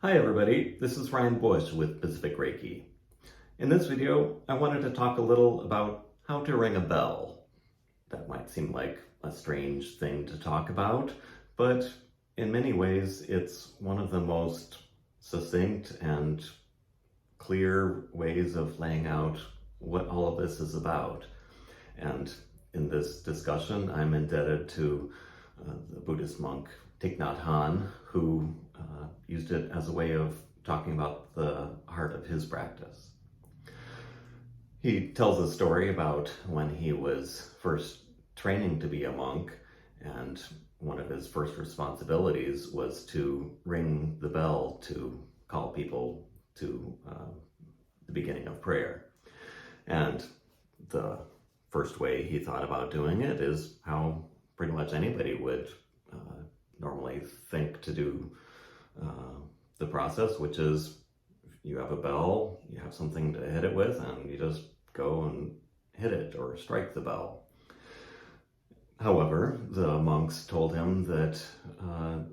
Hi everybody, this is Ryan Bush with Pacific Reiki. In this video, I wanted to talk a little about how to ring a bell. That might seem like a strange thing to talk about, but in many ways it's one of the most succinct and clear ways of laying out what all of this is about. And in this discussion, I'm indebted to the Buddhist monk Thich Nhat Hanh, who used it as a way of talking about the heart of his practice. He tells a story about when he was first training to be a monk, and one of his first responsibilities was to ring the bell to call people to the beginning of prayer. And the first way he thought about doing it is how pretty much anybody would normally think to do the process, which is you have a bell, you have something to hit it with, and you just go and hit it or strike the bell. However, the monks told him that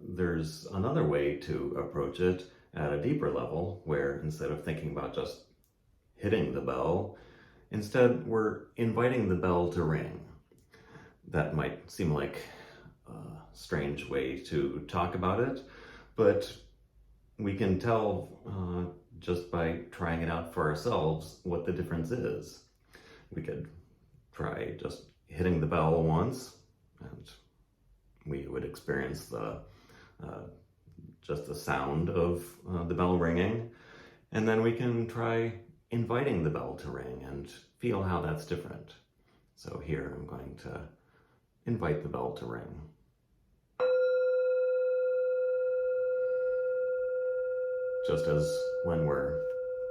there's another way to approach it at a deeper level, where instead of thinking about just hitting the bell, instead we're inviting the bell to ring. That might seem like a strange way to talk about it, but we can tell just by trying it out for ourselves what the difference is. We could try just hitting the bell once, and we would experience the just the sound of the bell ringing, and then we can try inviting the bell to ring and feel how that's different. So here I'm going to invite the bell to ring. Just as when we're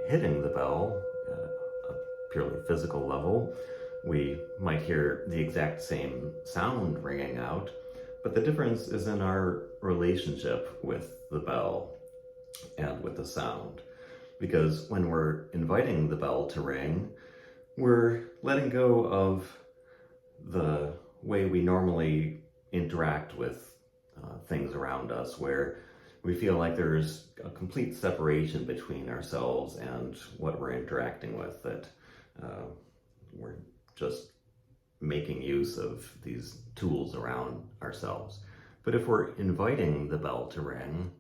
hitting the bell at a purely physical level, we might hear the exact same sound ringing out, but the difference is in our relationship with the bell and with the sound. Because when we're inviting the bell to ring, we're letting go of the way we normally interact with things around us, where we feel like there's a complete separation between ourselves and what we're interacting with, that we're just making use of these tools around ourselves. But if we're inviting the bell to ring,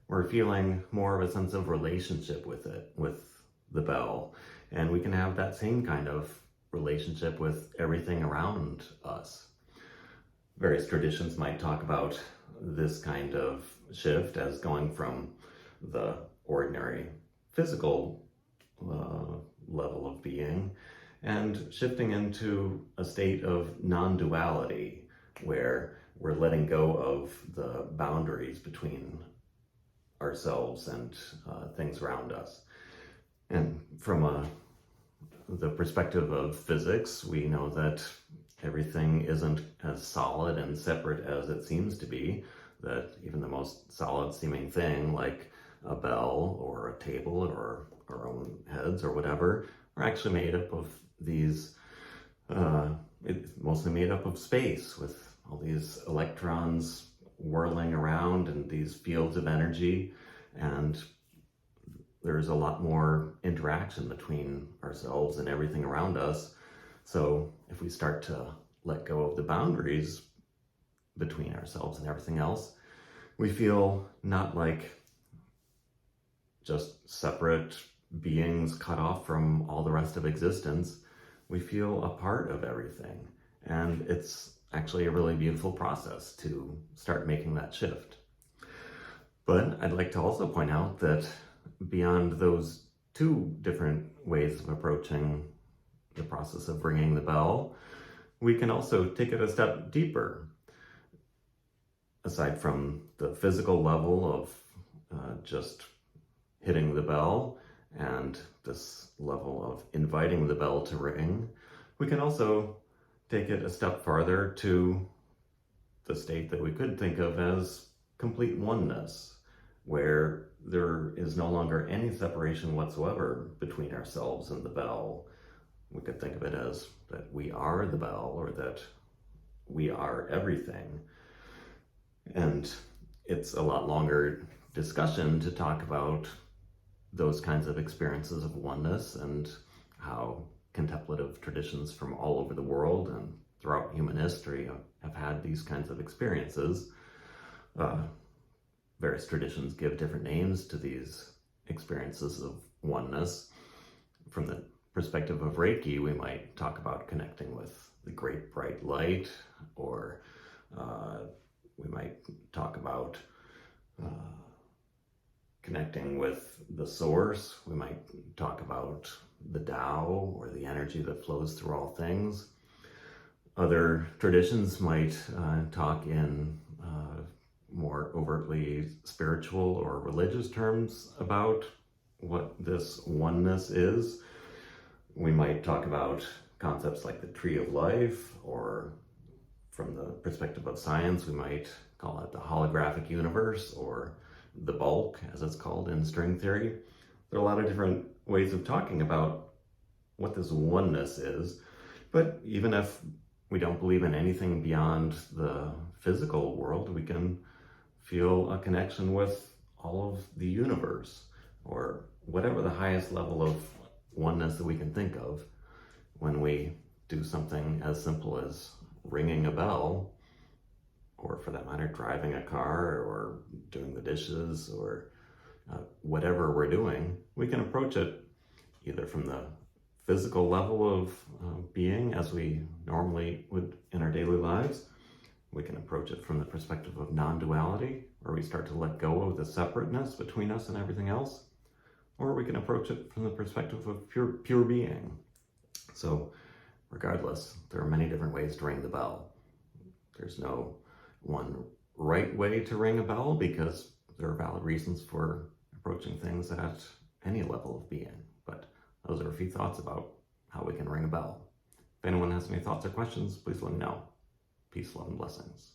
we're feeling more of a sense of relationship with it, with the bell, and we can have that same kind of relationship with everything around us. Various traditions might talk about this kind of shift as going from the ordinary physical level of being and shifting into a state of non-duality, where we're letting go of the boundaries between ourselves and things around us. And from the perspective of physics, we know that everything isn't as solid and separate as it seems to be, that even the most solid seeming thing, like a bell or a table or our own heads or whatever, are actually made up of these, it's mostly made up of space, with all these electrons whirling around and these fields of energy, and there's a lot more interaction between ourselves and everything around us. So if we start to let go of the boundaries between ourselves and everything else, we feel not like just separate beings cut off from all the rest of existence. We feel a part of everything. And it's actually a really beautiful process to start making that shift. But I'd like to also point out that beyond those two different ways of approaching the process of ringing the bell, we can also take it a step deeper. Aside from the physical level of just hitting the bell and this level of inviting the bell to ring, we can also take it a step farther to the state that we could think of as complete oneness, where there is no longer any separation whatsoever between ourselves and the bell. We could think of it as that we are the bell, or that we are everything. And it's a lot longer discussion to talk about those kinds of experiences of oneness and how contemplative traditions from all over the world and throughout human history have had these kinds of experiences. Various traditions give different names to these experiences of oneness. From the perspective of Reiki, we might talk about connecting with the great bright light, or we might talk about connecting with the source. We might talk about the Tao, or the energy that flows through all things. Other traditions might talk in more overtly spiritual or religious terms about what this oneness is. We might talk about concepts like the tree of life, or from the perspective of science, we might call it the holographic universe, or the bulk, as it's called in string theory. There are a lot of different ways of talking about what this oneness is, but even if we don't believe in anything beyond the physical world, we can feel a connection with all of the universe, or whatever the highest level of oneness that we can think of, when we do something as simple as ringing a bell, or for that matter, driving a car, or doing the dishes, or whatever we're doing. We can approach it either from the physical level of being, as we normally would in our daily lives. We can approach it from the perspective of non-duality, where we start to let go of the separateness between us and everything else. Or we can approach it from the perspective of pure being. So regardless, there are many different ways to ring the bell. There's no one right way to ring a bell, because there are valid reasons for approaching things at any level of being. But those are a few thoughts about how we can ring a bell. If anyone has any thoughts or questions, please let me know. Peace, love, and blessings.